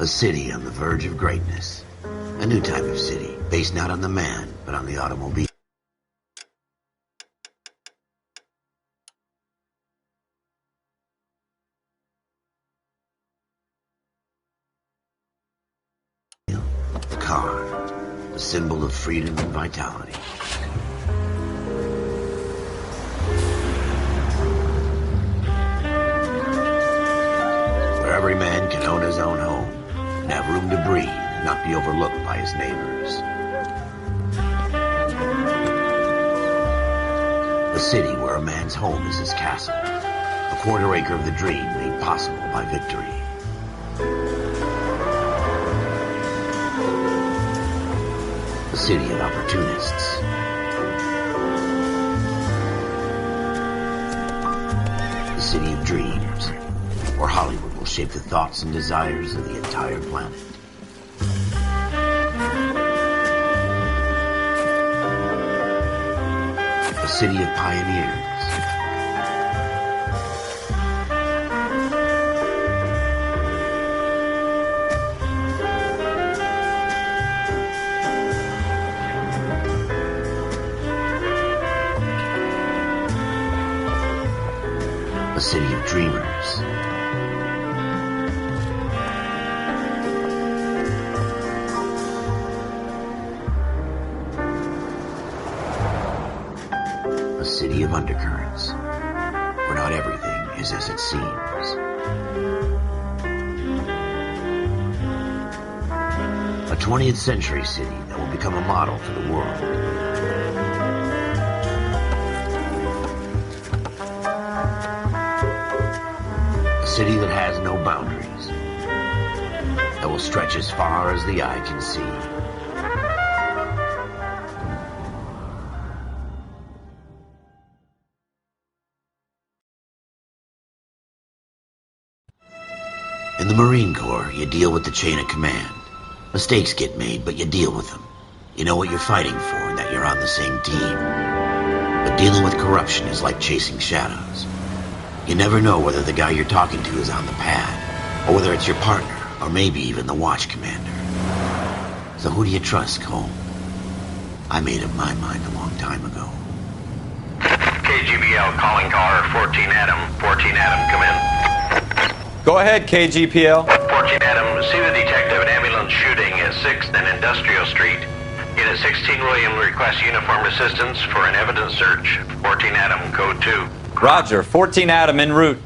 A city on the verge of greatness. A new type of city, based not on the man, but on the automobile. The car, the symbol of freedom and vitality. Where every man can own his own home and have room to breathe and not be overlooked by his neighbors. A city where a man's home is his castle, a quarter acre of the dream made possible by victory. A city of opportunists. A city of dreams, where Hollywood will shape the thoughts and desires of the entire planet. A city of pioneers. A city of dreamers. A city of undercurrents, where not everything is as it seems. A 20th century city that will become a model for the world. A city that has no boundaries, that will stretch as far as the eye can see. In the Marine Corps, you deal with the chain of command. Mistakes get made, but you deal with them. You know what you're fighting for and that you're on the same team. But dealing with corruption is like chasing shadows. You never know whether the guy you're talking to is on the pad, or whether it's your partner, or maybe even the watch commander. So who do you trust, Cole? I made up my mind a long time ago. KGBL calling car 14 Adam. 14 Adam, come in. Go ahead, KGPL. 14 Adam, see the detective at ambulance shooting at 6th and Industrial Street. Unit 16 William requests uniform assistance for an evidence search. 14 Adam, code 2. Roger, 14 Adam en route.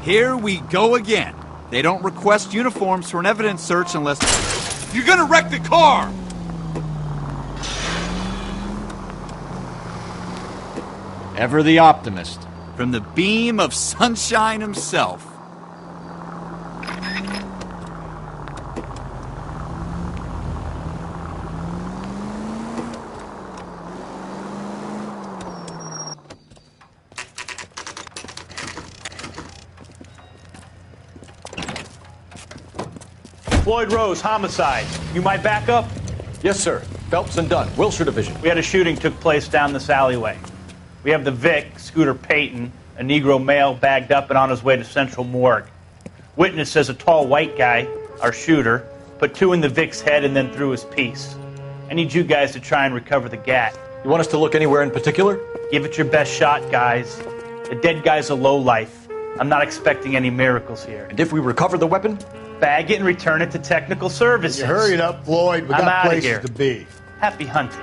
Here we go again. They don't request uniforms for an evidence search unless... You're gonna wreck the car! Ever the optimist. From the beam of sunshine himself. Floyd Rose, homicide. You might back up? Yes, sir. Phelps and Dunn, Wilshire Division. We had a shooting took place down this alleyway. We have the Vic, Scooter Payton, a Negro male bagged up and on his way to Central Morgue. Witness says a tall white guy, our shooter, put 2 in the Vic's head and then threw his piece. I need you guys to try and recover the gat. You want us to look anywhere in particular? Give it your best shot, guys. The dead guy's a lowlife. I'm not expecting any miracles here. And if we recover the weapon? Bag it and return it to technical services. You hurry it up, Floyd. We I'm got outta places here. to be. Happy hunting.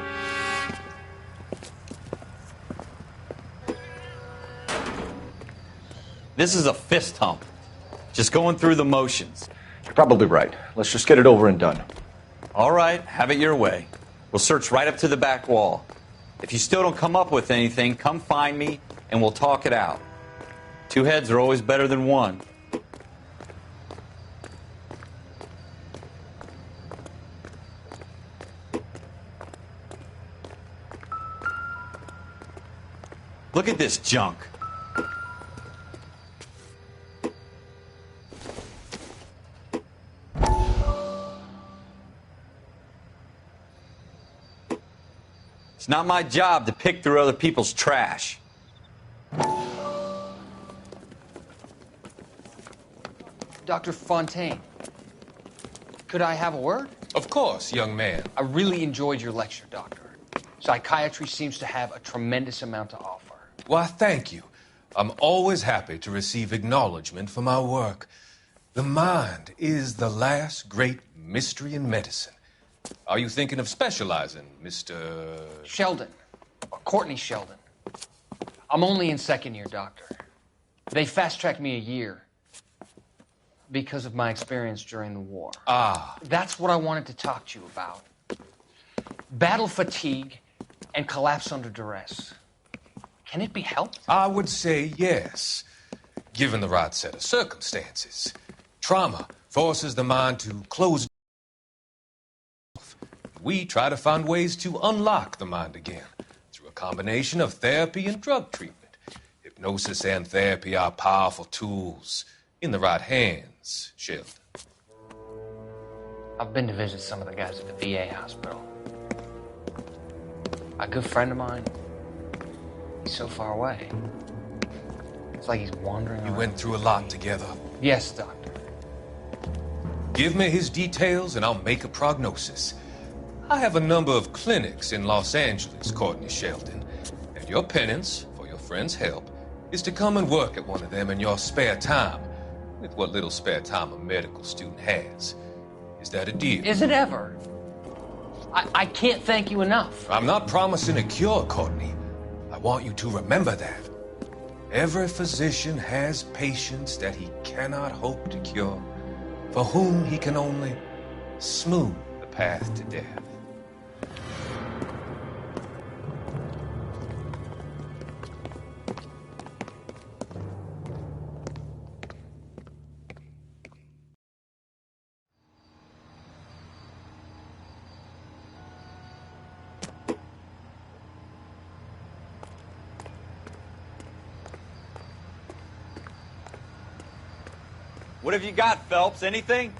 This is a fist hump. Just going through the motions. You're probably right. Let's just get it over and done. All right, have it your way. We'll search right up to the back wall. If you still don't come up with anything, come find me and we'll talk it out. 2 heads are always better than 1. Look at this junk. It's not my job to pick through other people's trash. Dr. Fontaine, could I have a word? Of course, young man. I really enjoyed your lecture, Doctor. Psychiatry seems to have a tremendous amount to offer. Why, thank you. I'm always happy to receive acknowledgement for my work. The mind is the last great mystery in medicine. Are you thinking of specializing, Mr. Sheldon. Courtney Sheldon. I'm only in second year, Doctor. They fast-tracked me a year because of my experience during the war. Ah. That's what I wanted to talk to you about. Battle fatigue and collapse under duress. Can it be helped? I would say yes, given the right set of circumstances. Trauma forces the mind to close. We try to find ways to unlock the mind again through a combination of therapy and drug treatment. Hypnosis and therapy are powerful tools in the right hands, Sheldon. I've been to visit some of the guys at the VA hospital. A good friend of mine, he's so far away. It's like he's wandering You around. went through a lot together. Yes, Doctor. Give me his details and I'll make a prognosis. I have a number of clinics in Los Angeles, Courtney Sheldon, and your penance for your friend's help is to come and work at one of them in your spare time, with what little spare time a medical student has. Is that a deal? Is it ever? I can't thank you enough. I'm not promising a cure, Courtney. I want you to remember that. Every physician has patients that he cannot hope to cure, for whom he can only smooth the path to death. What have you got, Phelps? Anything?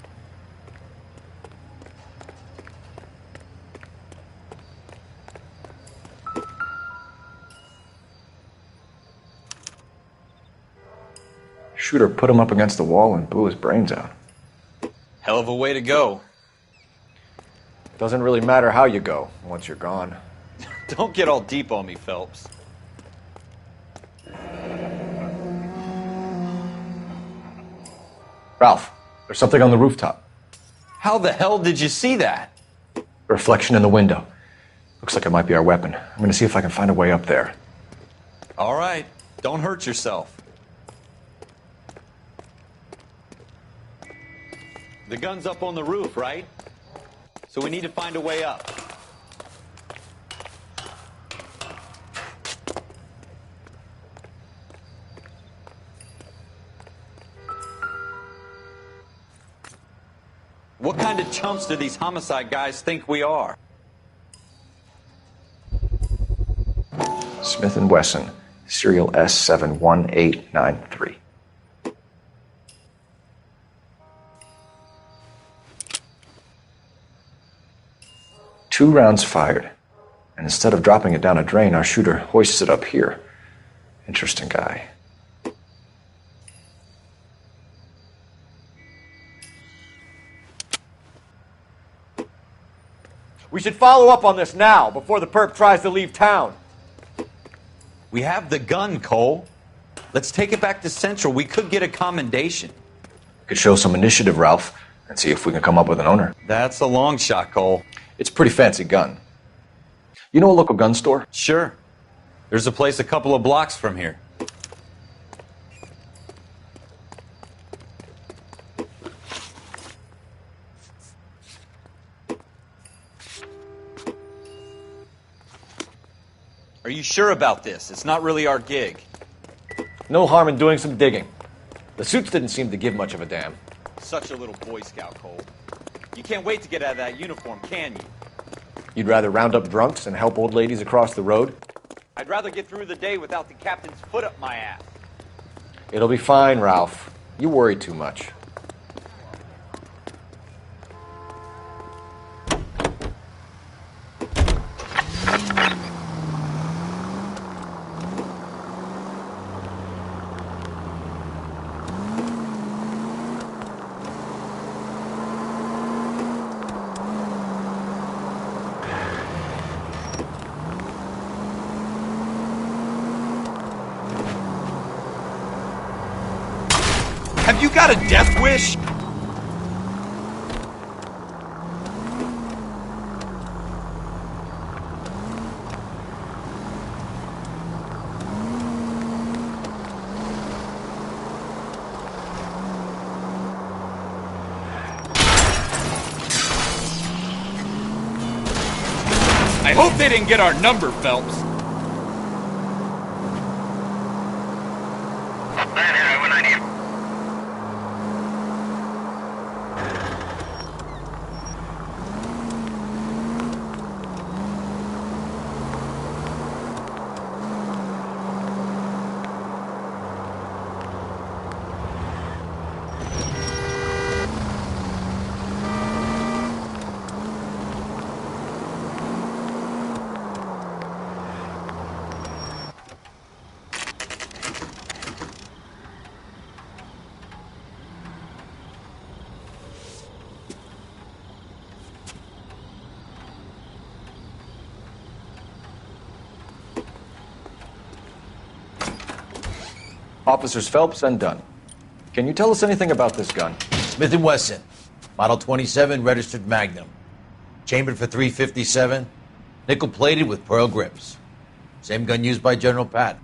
Shooter put him up against the wall and blew his brains out. Hell of a way to go. Doesn't really matter how you go once you're gone. Don't get all deep on me, Phelps. Ralph, there's something on the rooftop. How the hell did you see that? A reflection in the window. Looks like it might be our weapon. I'm gonna see if I can find a way up there. All right. Don't hurt yourself. The gun's up on the roof, right? So we need to find a way up. What kind of chumps do these homicide guys think we are? Smith & Wesson, serial S71893. Two rounds fired, and instead of dropping it down a drain, our shooter hoists it up here. Interesting guy. We should follow up on this now, before the perp tries to leave town. We have the gun, Cole. Let's take it back to Central. We could get a commendation. Could show some initiative, Ralph, and see if we can come up with an owner. That's a long shot, Cole. It's a pretty fancy gun. You know a local gun store? Sure. There's a place a couple of blocks from here. Are you sure about this? It's not really our gig. No harm in doing some digging. The suits didn't seem to give much of a damn. Such a little Boy Scout, Cole. You can't wait to get out of that uniform, can you? You'd rather round up drunks and help old ladies across the road? I'd rather get through the day without the captain's foot up my ass. It'll be fine, Ralph. You worry too much. Have you got a death wish? I hope they didn't get our number, Phelps. Man, here, I went on you. Officers Phelps and Dunn. Can you tell us anything about this gun? Smith & Wesson, Model 27, registered Magnum. Chambered for .357, nickel-plated with pearl grips. Same gun used by General Patton.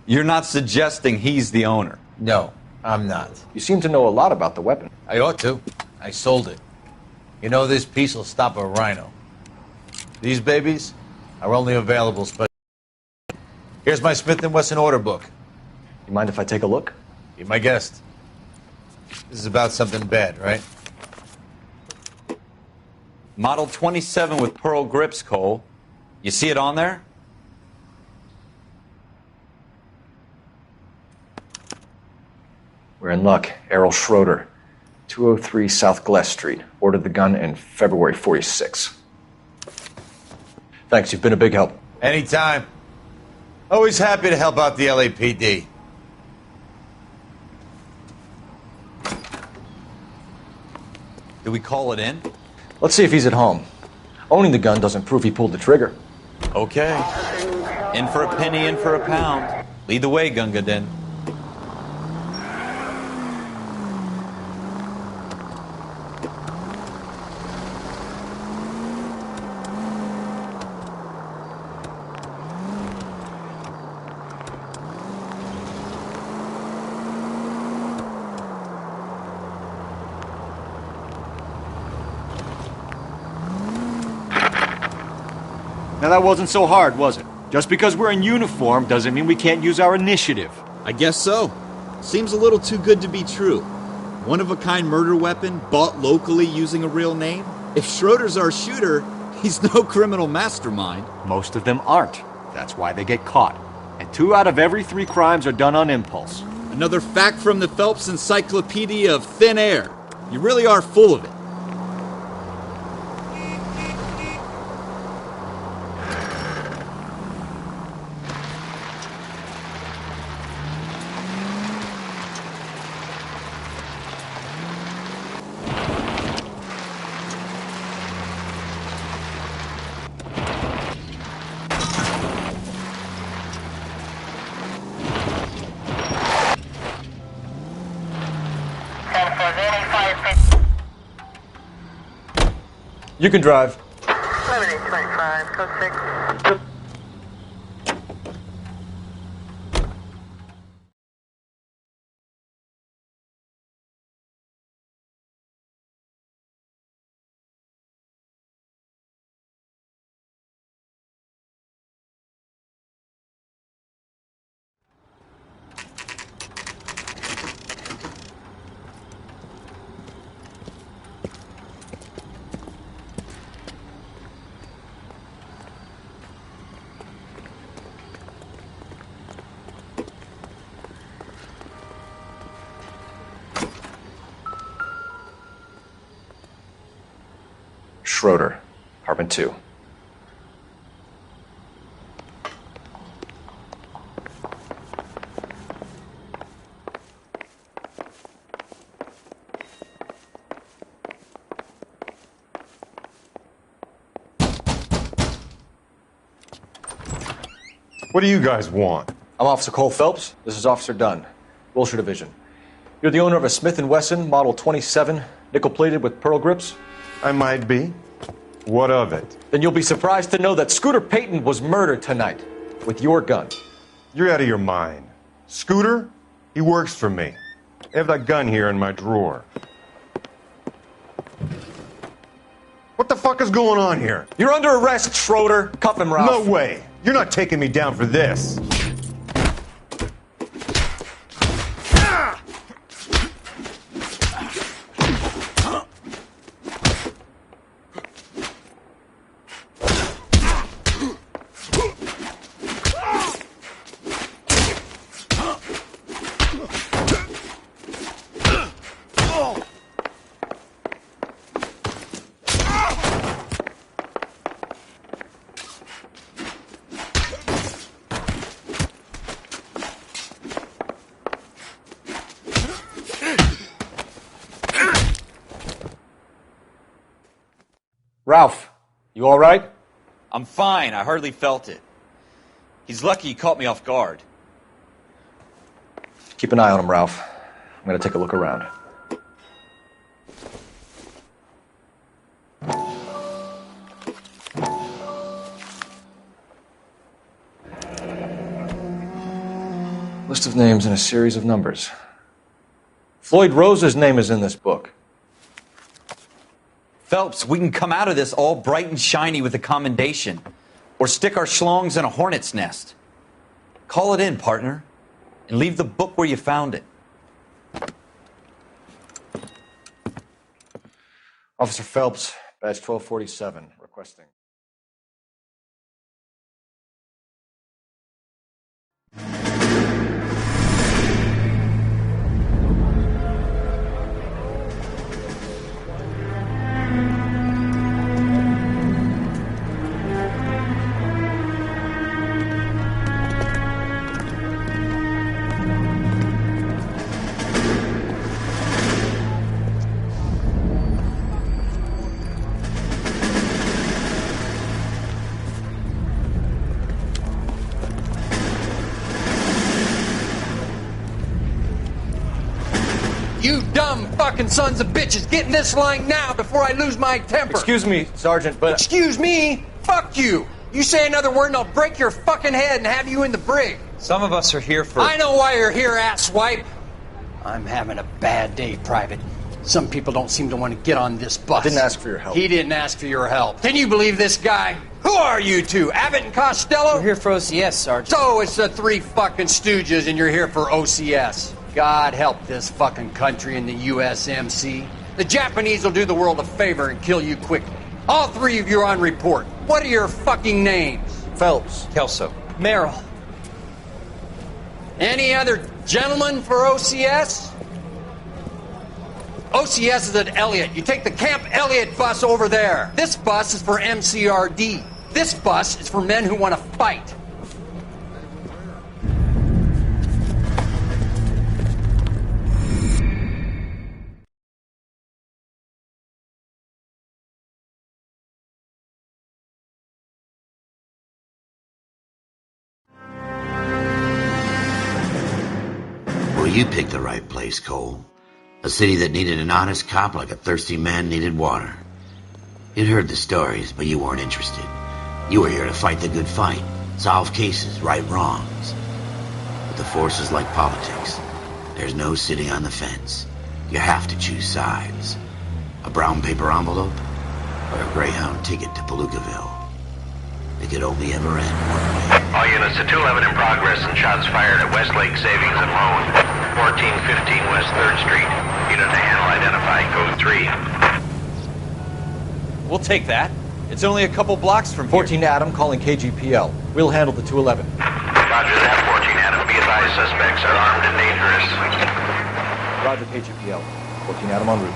You're not suggesting he's the owner? No, I'm not. You seem to know a lot about the weapon. I ought to. I sold it. You know, this piece will stop a rhino. These babies are only available special. Here's my Smith & Wesson order book. You mind if I take a look? Be my guest. This is about something bad, right? Model 27 with pearl grips, Cole. You see it on there? We're in luck. Errol Schroeder, 203 South Glass Street. Ordered the gun in February 46. Thanks, you've been a big help. Anytime. Always happy to help out the LAPD. Do we call it in? Let's see if he's at home. Owning the gun doesn't prove he pulled the trigger. Okay. In for a penny, in for a pound. Lead the way, Gunga Din. Now that wasn't so hard, was it? Just because we're in uniform doesn't mean we can't use our initiative. I guess so. Seems a little too good to be true. One-of-a-kind murder weapon bought locally using a real name? If Schroeder's our shooter, he's no criminal mastermind. Most of them aren't. That's why they get caught. And 2 out of every 3 crimes are done on impulse. Another fact from the Phelps Encyclopedia of Thin Air. You really are full of it. You can drive. 7825, code 6. Schroeder, apartment 2. What do you guys want? I'm Officer Cole Phelps. This is Officer Dunn, Wilshire Division. You're the owner of a Smith & Wesson Model 27, nickel-plated with pearl grips? I might be. What of it? Then you'll be surprised to know that Scooter Payton was murdered tonight with your gun. You're out of your mind. Scooter? He works for me. I have that gun here in my drawer. What the fuck is going on here? You're under arrest, Schroeder. Cuff him, Ralph. No way. You're not taking me down for this. Ralph, you all right? I'm fine. I hardly felt it. He's lucky he caught me off guard. Keep an eye on him, Ralph. I'm going to take a look around. List of names and a series of numbers. Floyd Rose's name is in this book. Phelps, we can come out of this all bright and shiny with a commendation. Or stick our schlongs in a hornet's nest. Call it in, partner. And leave the book where you found it. Officer Phelps, badge 1247, requesting. You dumb fucking sons of bitches, get in this line now before I lose my temper. Excuse me, Sergeant, but... Excuse me? Fuck you. You say another word and I'll break your fucking head and have you in the brig. Some of us are here for... I know why you're here, asswipe. I'm having a bad day, Private. Some people don't seem to want to get on this bus. I didn't ask for your help. He didn't ask for your help. Can you believe this guy? Who are you two? Abbott and Costello? We're here for OCS, Sergeant. So it's the three fucking stooges and you're here for OCS. God help this fucking country and the USMC. The Japanese will do the world a favor and kill you quickly. All three of you are on report. What are your fucking names? Phelps. Kelso. Merrill. Any other gentlemen for OCS? OCS is at Elliott. You take the Camp Elliott bus over there. This bus is for MCRD. This bus is for men who want to fight. Well, you picked the right place, Cole. A city that needed an honest cop like a thirsty man needed water. You'd heard the stories, but you weren't interested. You were here to fight the good fight, solve cases, right wrongs. But the force is like politics. There's no sitting on the fence. You have to choose sides. A brown paper envelope or a Greyhound ticket to Palookaville. It could only ever end one way. All units to 211 in progress and shots fired at Westlake Savings and Loan, 1415 West 3rd Street. Unit to handle identified, code 3. We'll take that. It's only a couple blocks from here. 14 Adam calling KGPL. We'll handle the 211. Roger that, 14 Adam. Be advised, suspects are armed and dangerous. Roger KGPL. 14 Adam en route.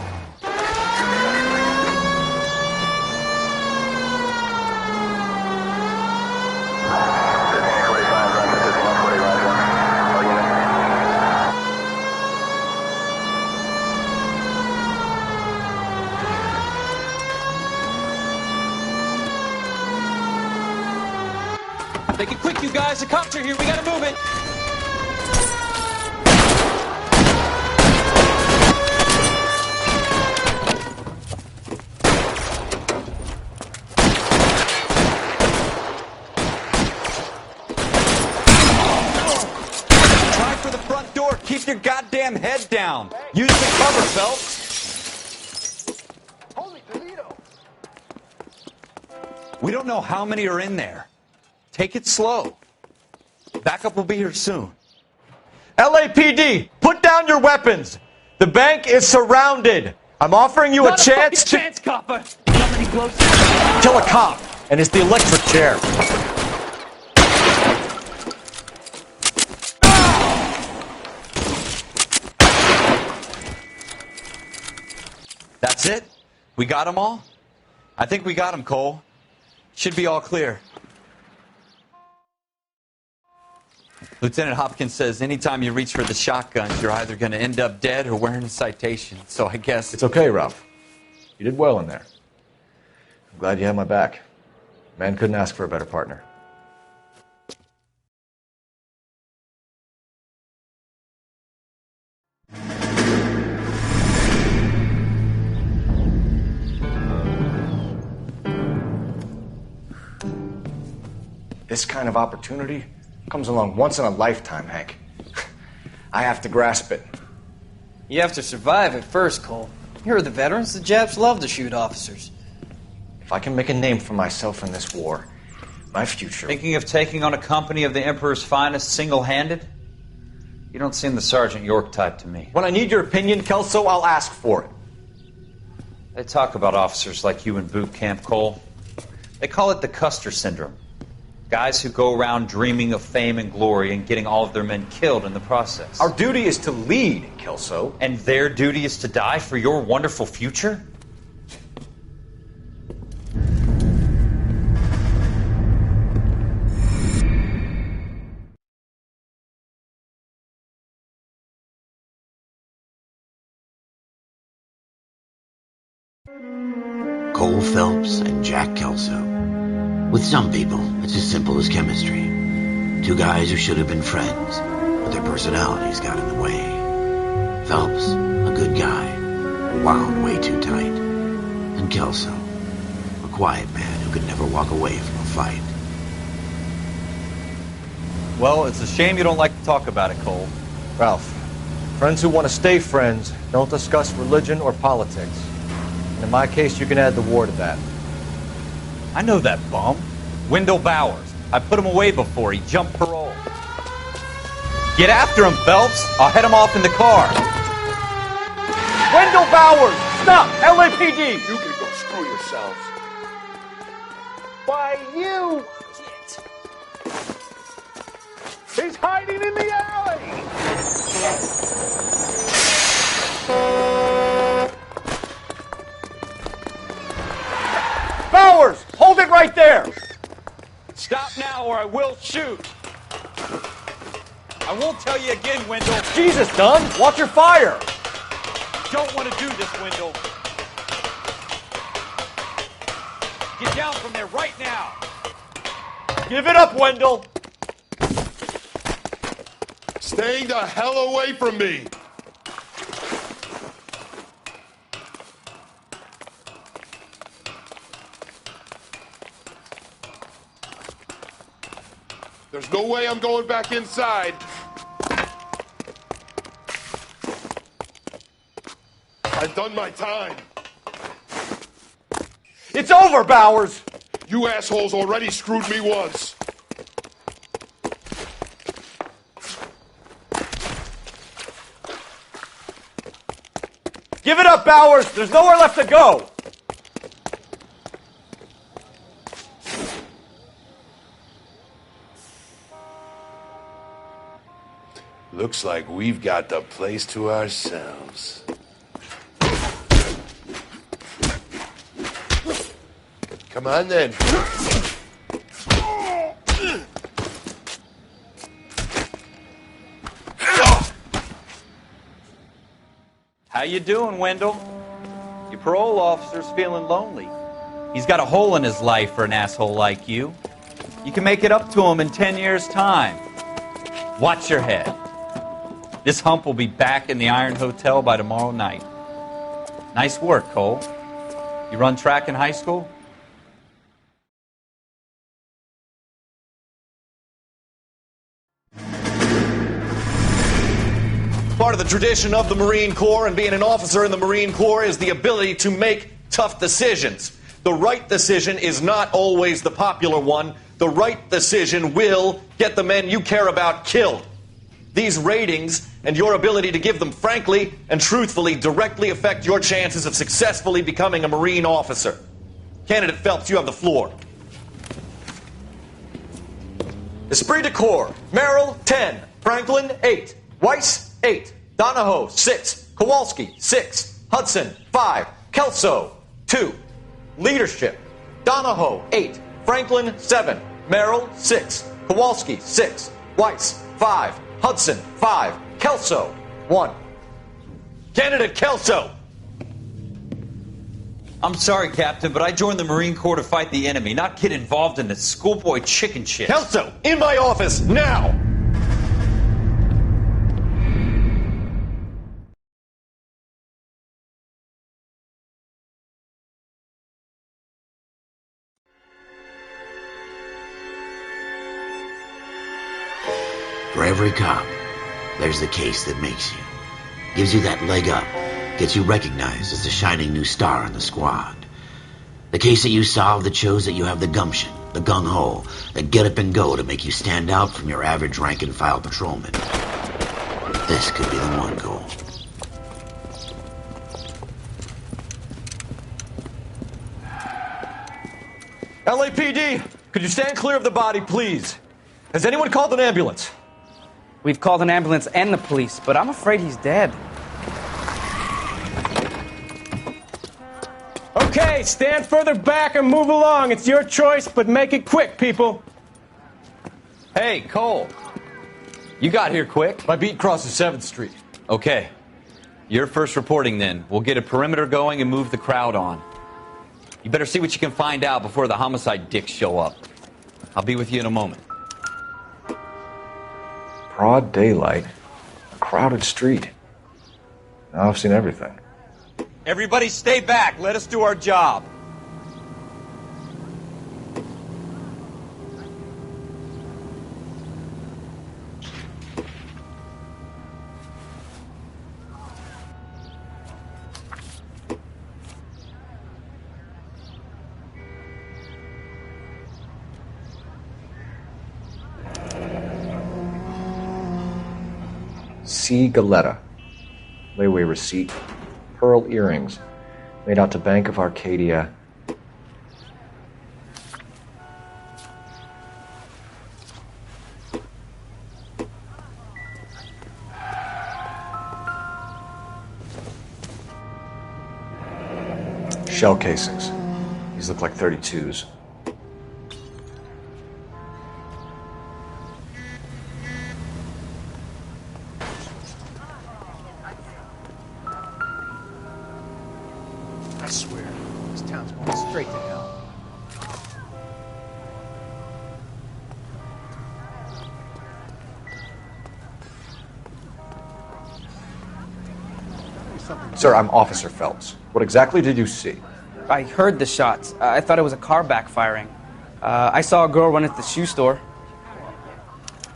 Make it quick, you guys. The cops are here. We gotta move it. Cover, Phelps. We don't know how many are in there. Take it slow. Backup will be here soon. LAPD, put down your weapons. The bank is surrounded. I'm offering you a chance to copper. kill a cop, and it's the electric chair. That's it? We got them all? I think we got them, Cole. Should be all clear. Lieutenant Hopkins says anytime you reach for the shotguns, you're either going to end up dead or wearing a citation. So I guess... It's okay, Ralph. You did well in there. I'm glad you had my back. Man couldn't ask for a better partner. This kind of opportunity comes along once in a lifetime, Hank. I have to grasp it. You have to survive it first, Cole. You're the veterans. The Japs love to shoot officers. If I can make a name for myself in this war, my future... Thinking of taking on a company of the Emperor's finest single-handed? You don't seem the Sergeant York type to me. When I need your opinion, Kelso, I'll ask for it. They talk about officers like you in boot camp, Cole. They call it the Custer Syndrome. Guys who go around dreaming of fame and glory and getting all of their men killed in the process. Our duty is to lead, Kelso. And their duty is to die for your wonderful future? Cole Phelps and Jack Kelso. With some people, it's as simple as chemistry. Two guys who should have been friends, but their personalities got in the way. Phelps, a good guy, wound way too tight. And Kelso, a quiet man who could never walk away from a fight. Well, it's a shame you don't like to talk about it, Cole. Ralph, friends who want to stay friends don't discuss religion or politics. And in my case, you can add the war to that. I know that bum. Wendell Bowers. I put him away before. He jumped parole. Get after him, Phelps. I'll head him off in the car. Wendell Bowers! Stop! LAPD! You can go screw yourselves. Why, you... He's hiding in the alley! Bowers! Hold it right there! Stop now or I will shoot. I won't tell you again, Wendell. Jesus, Dunn! Watch your fire! Don't want to do this, Wendell. Get down from there right now. Give it up, Wendell! Staying the hell away from me! There's no way I'm going back inside. I've done my time. It's over, Bowers! You assholes already screwed me once. Give it up, Bowers! There's nowhere left to go! Looks like we've got the place to ourselves. Come on then. How you doing, Wendell? Your parole officer's feeling lonely. He's got a hole in his life for an asshole like you. You can make it up to him in 10 years' time. Watch your head. This hump will be back in the Iron Hotel by tomorrow night. Nice work, Cole. You run track in high school? Part part of the tradition of the Marine Corps, and being an officer in the Marine Corps is the ability to make tough decisions. The right decision is not always the popular one. The right decision will get the men you care about killed. These ratings and your ability to give them frankly and truthfully directly affect your chances of successfully becoming a Marine officer. Candidate Phelps, you have the floor. Esprit de Corps, Merrill, 10. Franklin, 8. Weiss, 8. Donahoe, 6. Kowalski, 6. Hudson, 5. Kelso, 2. Leadership, Donahoe, 8. Franklin, 7. Merrill, 6. Kowalski, 6. Weiss, 5. Hudson, 5. Kelso, 1. Candidate Kelso! I'm sorry, Captain, but I joined the Marine Corps to fight the enemy, not get involved in the schoolboy chicken shit. Kelso, in my office, now! For every cop, there's the case that makes you. Gives you that leg up. Gets you recognized as the shining new star in the squad. The case that you solve that shows that you have the gumption, the gung-ho, the get up and go to make you stand out from your average rank-and-file patrolman. This could be the one goal. LAPD, could you stand clear of the body, please? Has anyone called an ambulance? We've called an ambulance and the police, but I'm afraid he's dead. Okay, stand further back and move along. It's your choice, but make it quick, people. Hey, Cole. You got here quick. My beat crosses 7th Street. Okay. You're first reporting then. We'll get a perimeter going and move the crowd on. You better see what you can find out before the homicide dicks show up. I'll be with you in a moment. Broad daylight, a crowded street. Now I've seen everything. Everybody stay back. Let us do our job. C. Galetta. Layaway receipt. Pearl earrings. Made out to Bank of Arcadia. Shell casings. These look like 32s. I swear, this town's going straight to hell. Sir, I'm Officer Phelps. What exactly did you see? I heard the shots. I thought it was a car backfiring. I saw a girl run at the shoe store.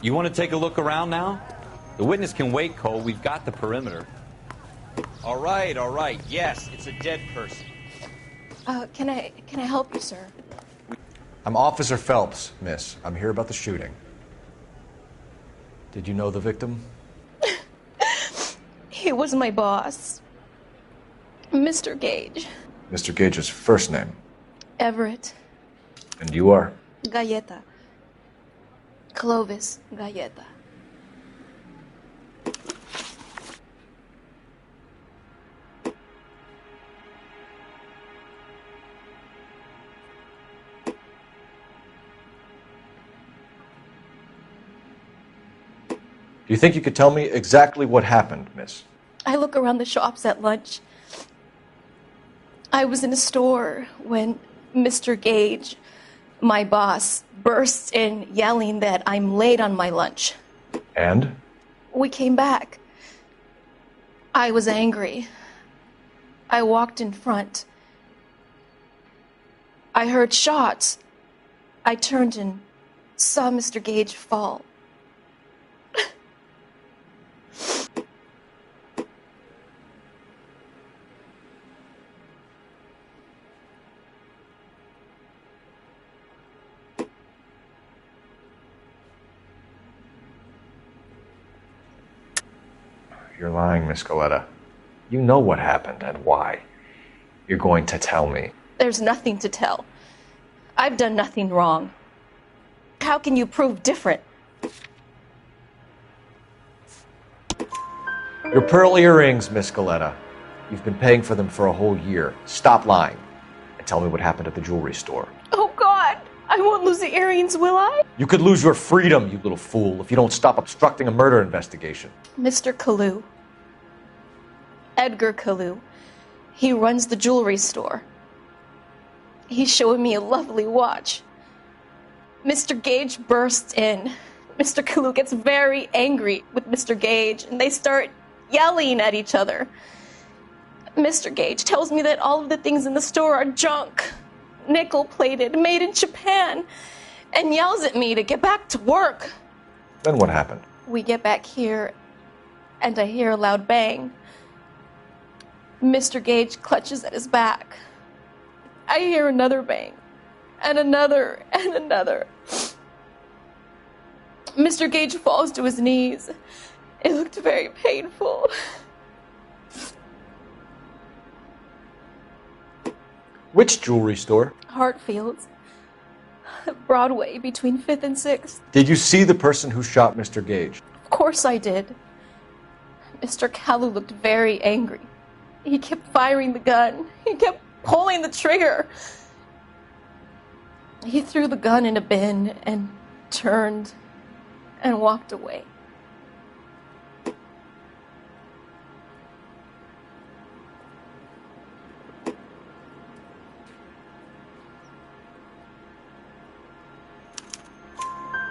You want to take a look around now? The witness can wait, Cole. We've got the perimeter. All right. Yes, it's a dead person. Can I help you, sir? I'm Officer Phelps, miss. I'm here about the shooting. Did you know the victim? He was my boss, Mr. Gage. Mr. Gage's first name. Everett. And you are? Galleta. Clovis Galleta. Do you think you could tell me exactly what happened, miss? I look around the shops at lunch. I was in a store when Mr. Gage, my boss, bursts in yelling that I'm late on my lunch. And? We came back. I was angry. I walked in front. I heard shots. I turned and saw Mr. Gage fall. You're lying, Miss Coletta. You know what happened and why. You're going to tell me. There's nothing to tell. I've done nothing wrong. How can you prove different? Your pearl earrings, Miss Coletta. You've been paying for them for a whole year. Stop lying and tell me what happened at the jewelry store. Oh, God! I won't lose the earrings, will I? You could lose your freedom, you little fool, if you don't stop obstructing a murder investigation. Mr. Kalu. Edgar Kalu. He runs the jewelry store. He's showing me a lovely watch. Mr. Gage bursts in. Mr. Kalu gets very angry with Mr. Gage, and they start yelling at each other. Mr. Gage tells me that all of the things in the store are junk, nickel-plated, made in Japan, and yells at me to get back to work. Then what happened? We get back here, and I hear a loud bang. Mr. Gage clutches at his back. I hear another bang, and another, and another. Mr. Gage falls to his knees. It looked very painful. Which jewelry store? Hartfield's. Broadway, between 5th and 6th. Did you see the person who shot Mr. Gage? Of course I did. Mr. Kalu looked very angry. He kept firing the gun. He kept pulling the trigger. He threw the gun in a bin and turned and walked away.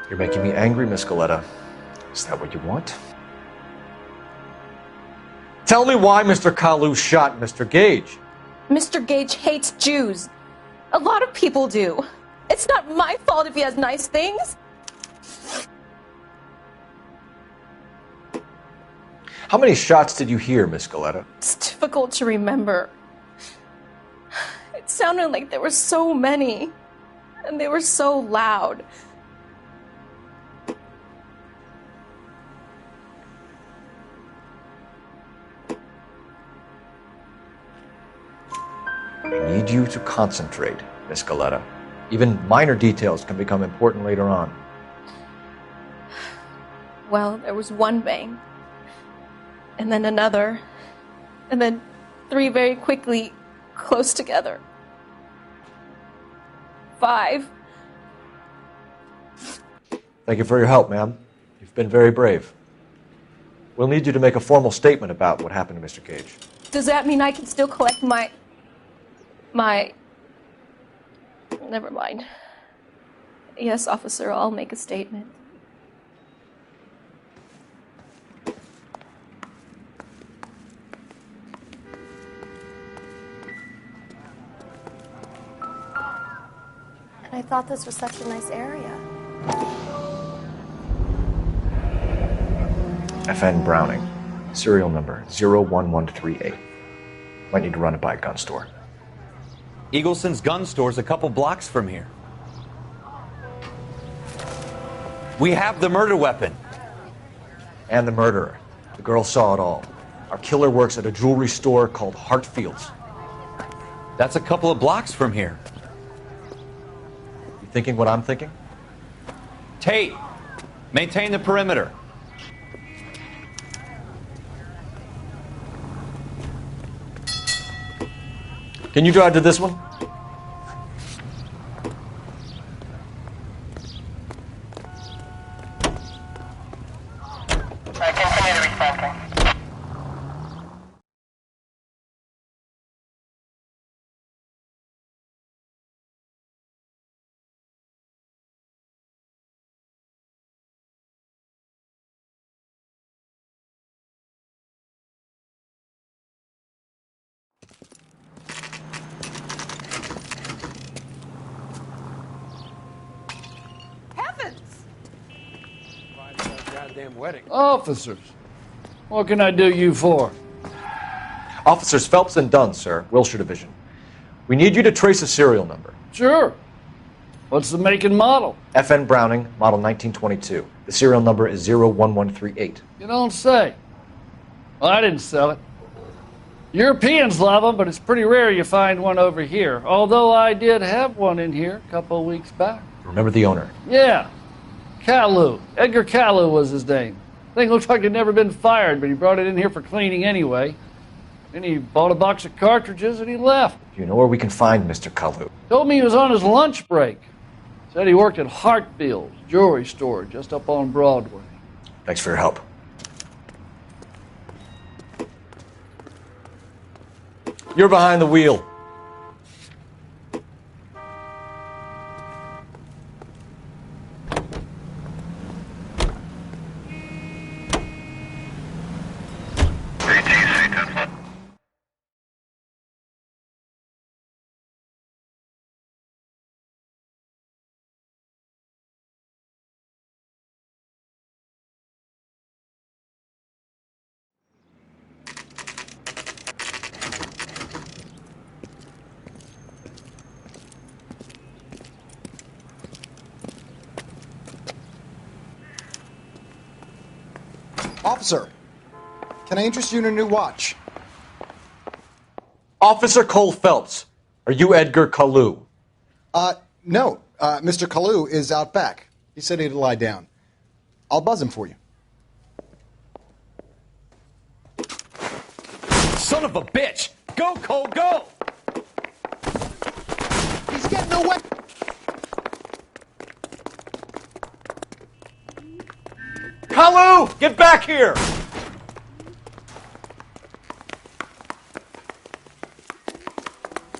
You're making me angry, Miss Coletta. Is that what you want? Tell me why Mr. Kalu shot Mr. Gage. Mr. Gage hates Jews. A lot of people do. It's not my fault if he has nice things. How many shots did you hear, Miss Coletta? It's difficult to remember. It sounded like there were so many, and they were so loud. I need you to concentrate, Miss Coletta. Even minor details can become important later on. Well, there was one bang, and then another, and then 3 very quickly, close together. 5. Thank you for your help, ma'am. You've been very brave. We'll need you to make a formal statement about what happened to Mr. Gage. Does that mean I can still collect my... Never mind. Yes, officer, I'll make a statement. And I thought this was such a nice area. FN Browning, serial number 01138. Might need to run it by a gun store. Eagleson's gun store's a couple blocks from here. We have the murder weapon. And the murderer. The girl saw it all. Our killer works at a jewelry store called Hartfield's. That's a couple of blocks from here. You thinking what I'm thinking? Tate, maintain the perimeter. Can you drive to this one? I continue to respond. Wedding. Officers, what can I do you for? Officers Phelps and Dunn, sir, Wilshire Division. We need you to trace a serial number. Sure. What's the make and model? FN Browning, model 1922. The serial number is 01138. You don't say. Well, I didn't sell it. Europeans love them, but it's pretty rare you find one over here. Although I did have one in here a couple of weeks back. Remember the owner? Yeah. Kalu. Edgar Kalu was his name. Thing looks like he'd never been fired, but he brought it in here for cleaning anyway. Then he bought a box of cartridges and he left. Do you know where we can find Mr. Kalu? Told me he was on his lunch break. Said he worked at Hartfield's jewelry store just up on Broadway. Thanks for your help. You're behind the wheel. Officer, can I interest you in a new watch? Officer Cole Phelps, are you Edgar Kalu? No. Mr. Kalu is out back. He said he'd lie down. I'll buzz him for you. Son of a bitch! Go, Cole, go! He's getting away! Kalu, get back here!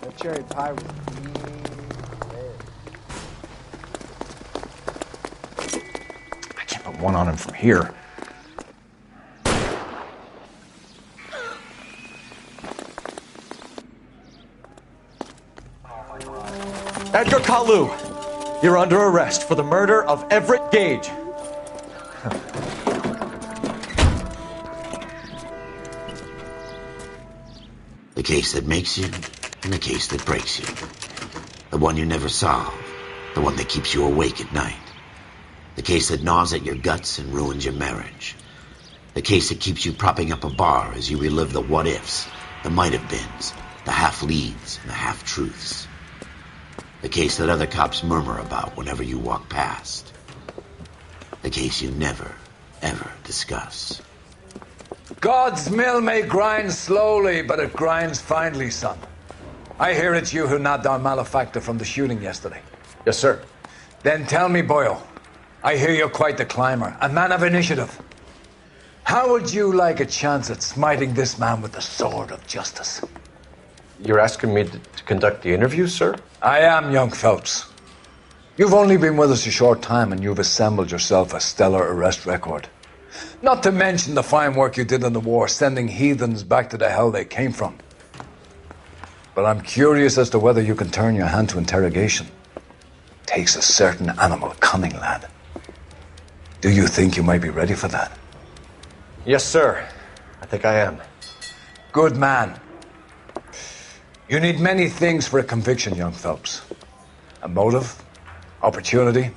That cherry pie was I can't put one on him from here. Edgar Kalu, you're under arrest for the murder of Everett Gage. The case that makes you, and the case that breaks you. The one you never solve. The one that keeps you awake at night. The case that gnaws at your guts and ruins your marriage. The case that keeps you propping up a bar as you relive the what-ifs, the might-have-beens, the half-leads, and the half-truths. The case that other cops murmur about whenever you walk past. The case you never, ever discuss. God's mill may grind slowly, but it grinds finely, son. I hear it's you who nabbed our malefactor from the shooting yesterday. Yes, sir. Then tell me, Boyle, I hear you're quite the climber, a man of initiative. How would you like a chance at smiting this man with the sword of justice? You're asking me to conduct the interview, sir? I am, young Phelps. You've only been with us a short time and you've assembled yourself a stellar arrest record. Not to mention the fine work you did in the war, sending heathens back to the hell they came from. But I'm curious as to whether you can turn your hand to interrogation. Takes a certain animal cunning, lad. Do you think you might be ready for that? Yes, sir. I think I am. Good man. You need many things for a conviction, young Phelps. A motive, opportunity,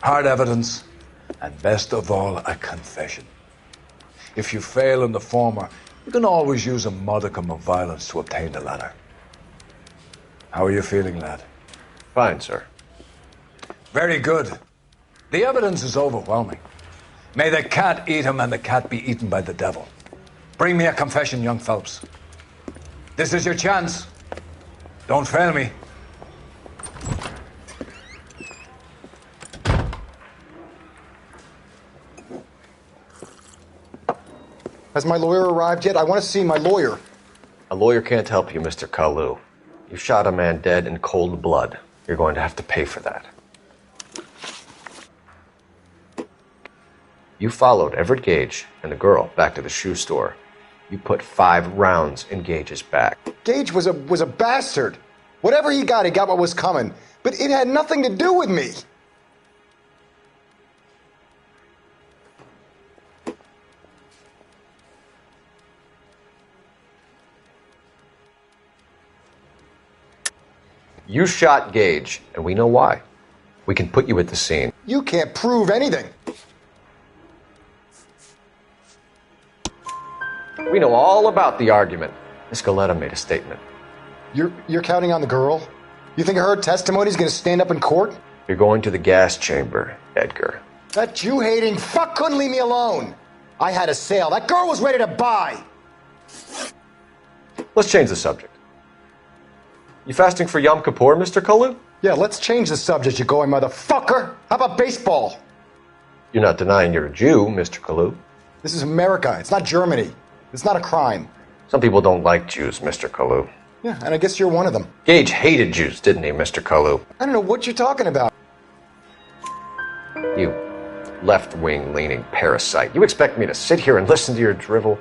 hard evidence, and best of all, a confession. If you fail in the former, you can always use a modicum of violence to obtain the latter. How are you feeling, lad? Fine, sir. Very good. The evidence is overwhelming. May the cat eat him and the cat be eaten by the devil. Bring me a confession, young Phelps. This is your chance. Don't fail me. Has my lawyer arrived yet? I want to see my lawyer. A lawyer can't help you, Mr. Kalu. You shot a man dead in cold blood. You're going to have to pay for that. You followed Everett Gage and the girl back to the shoe store. You put 5 rounds in Gage's back. Gage was a bastard. Whatever he got what was coming. But it had nothing to do with me. You shot Gage, and we know why. We can put you at the scene. You can't prove anything. We know all about the argument. Miss Galetta made a statement. You're counting on the girl? You think her testimony's gonna stand up in court? You're going to the gas chamber, Edgar. That Jew-hating fuck couldn't leave me alone. I had a sale. That girl was ready to buy. Let's change the subject. You fasting for Yom Kippur, Mr. Kalu? Yeah, let's change the subject, you going motherfucker. How about baseball? You're not denying you're a Jew, Mr. Kalu. This is America. It's not Germany. It's not a crime. Some people don't like Jews, Mr. Kalu. Yeah, and I guess you're one of them. Gage hated Jews, didn't he, Mr. Kalu? I don't know what you're talking about. You left-wing leaning parasite. You expect me to sit here and listen to your drivel?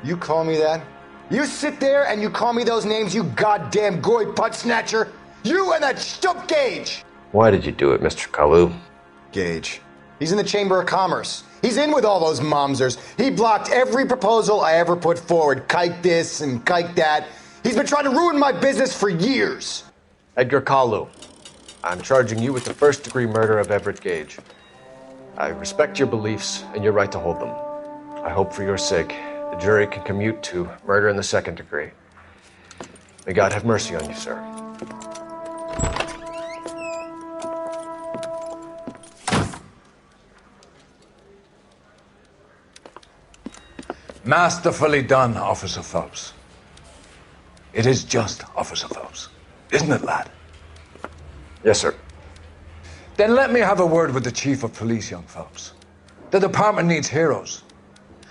You call me that? You sit there and you call me those names, you goddamn goy butt snatcher? You and that stup Gage! Why did you do it, Mr. Kalu? Gage. He's in the Chamber of Commerce. He's in with all those momsers. He blocked every proposal I ever put forward. Kike this and kike that. He's been trying to ruin my business for years. Edgar Kalu, I'm charging you with the first-degree murder of Everett Gage. I respect your beliefs and your right to hold them. I hope for your sake the jury can commute to murder in the second degree. May God have mercy on you, sir. Masterfully done, Officer Phelps. It is just, Officer Phelps. Isn't it, lad? Yes, sir. Then let me have a word with the Chief of Police, young Phelps. The department needs heroes.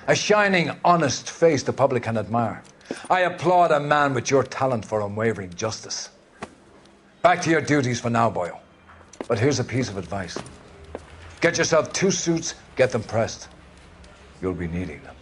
A shining, honest face the public can admire. I applaud a man with your talent for unwavering justice. Back to your duties for now, Boyle. But here's a piece of advice. Get yourself 2 suits, get them pressed. You'll be needing them.